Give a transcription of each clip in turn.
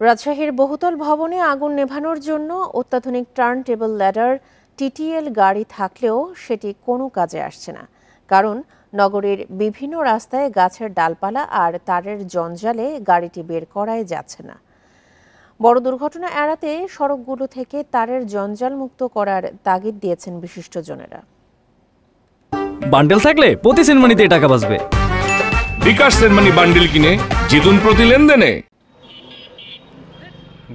রাজশাহীর বহুতল ভবনে আগুন নেভানোর জন্য অত্যাধুনিক টার্ন টেবল ল্যাডার টিটিএল গাড়ি থাকলেও সেটি কোনো কাজে আসছে না। কারণ নগরীর বিভিন্ন রাস্তায় গাছের ডালপালা আর তারের জঞ্জালে গাড়িটি বের করাই যাচ্ছে না। বড় দুর্ঘটনা এড়াতে সড়কগুলো থেকে তারের জঞ্জাল মুক্ত করার তাগিদ দিয়েছেন বিশিষ্টজনেরা। বান্ডেল থাকলে প্রতি সেনমানিতে টাকা বাঁচবে। বিকাশ সেনমানি বান্ডেল কিনে জিতুন প্রতি লেনদেনে।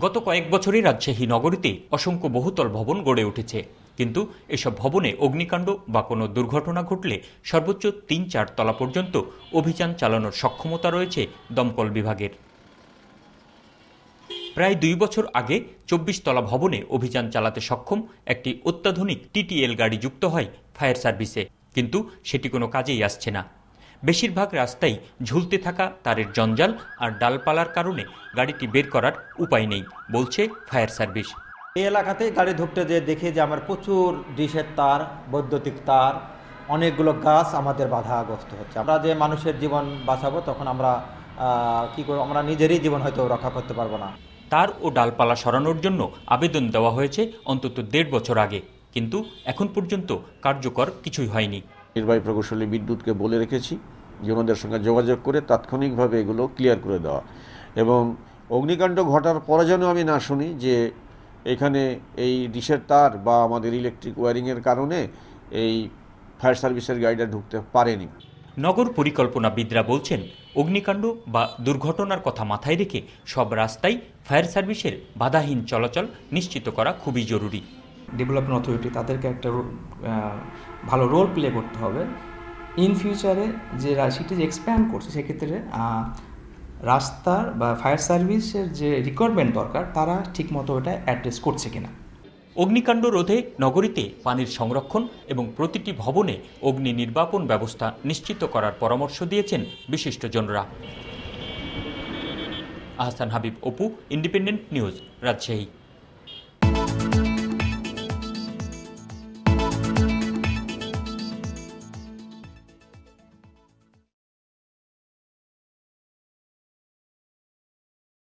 গত কয়েক বছরই রাজশাহী নগরীতে অসংখ্য বহুতল ভবন গড়ে উঠেছে, কিন্তু এসব ভবনে অগ্নিকাণ্ড বা কোনো দুর্ঘটনা ঘটলে সর্বোচ্চ ৩-৪ তলা পর্যন্ত অভিযান চালানোর সক্ষমতা রয়েছে দমকল বিভাগের। প্রায় ২ বছর আগে ২৪ তলা ভবনে অভিযান চালাতে সক্ষম একটি অত্যাধুনিক টিটিএল গাড়ি যুক্ত হয় ফায়ার সার্ভিসে, কিন্তু সেটি কোনো কাজেই আসছে না। বেশিরভাগ রাস্তায় ঝুলতে থাকা তারের জঞ্জাল আর ডালপালার কারণে গাড়িটি বের করার উপায় নেই বলছে ফায়ার সার্ভিস। এই এলাকাতেই গাড়ি ঢুকতে যে দেখি যে আমার প্রচুর ডিশের তার, বৈদ্যুতিক তার, অনেকগুলো গাছ আমাদের বাধাগ্রস্ত হচ্ছে। আমরা যে মানুষের জীবন বাঁচাবো তখন আমরা কি করব, আমরা নিজেরই জীবন হয়তো রক্ষা করতে পারবো না। তার ও ডালপালা সরানোর জন্য আবেদন দেওয়া হয়েছে অন্তত ১.৫ বছর আগে, কিন্তু এখন পর্যন্ত কার্যকর কিছুই হয়নি। নির্বাহী প্রকৌশলী বিদ্যুৎকে বলে রেখেছি যে ওনাদের সঙ্গে যোগাযোগ করে তাৎক্ষণিকভাবে এগুলো ক্লিয়ার করে দেওয়া, এবং অগ্নিকাণ্ড ঘটার পরে যেন আমি না শুনি যে এখানে এই ডিশের তার বা আমাদের ইলেকট্রিক ওয়্যারিংয়ের কারণে এই ফায়ার সার্ভিসের গাড়িটা ঢুকতে পারেনি। নগর পরিকল্পনাবিদরা বলছেন, অগ্নিকাণ্ড বা দুর্ঘটনার কথা মাথায় রেখে সব রাস্তায় ফায়ার সার্ভিসের বাধাহীন চলাচল নিশ্চিত করা খুবই জরুরি। ডেভেলপমেন্ট অথরিটি তাদেরকে একটা ভালো রোল প্লে করতে হবে। ইন ফিউচারে যে সিটি যে এক্সপ্যান্ড করছে সেক্ষেত্রে রাস্তার বা ফায়ার সার্ভিসের যে রিকোয়ারমেন্ট দরকার তারা ঠিকমতো ওটা অ্যাড্রেস করছে কিনা। অগ্নিকাণ্ড রোধে নগরীতে পানির সংরক্ষণ এবং প্রতিটি ভবনে অগ্নি নির্বাপন ব্যবস্থা নিশ্চিত করার পরামর্শ দিয়েছেন বিশিষ্টজনরা। Ahsan Habib, Apu, independent news, Rajshahi.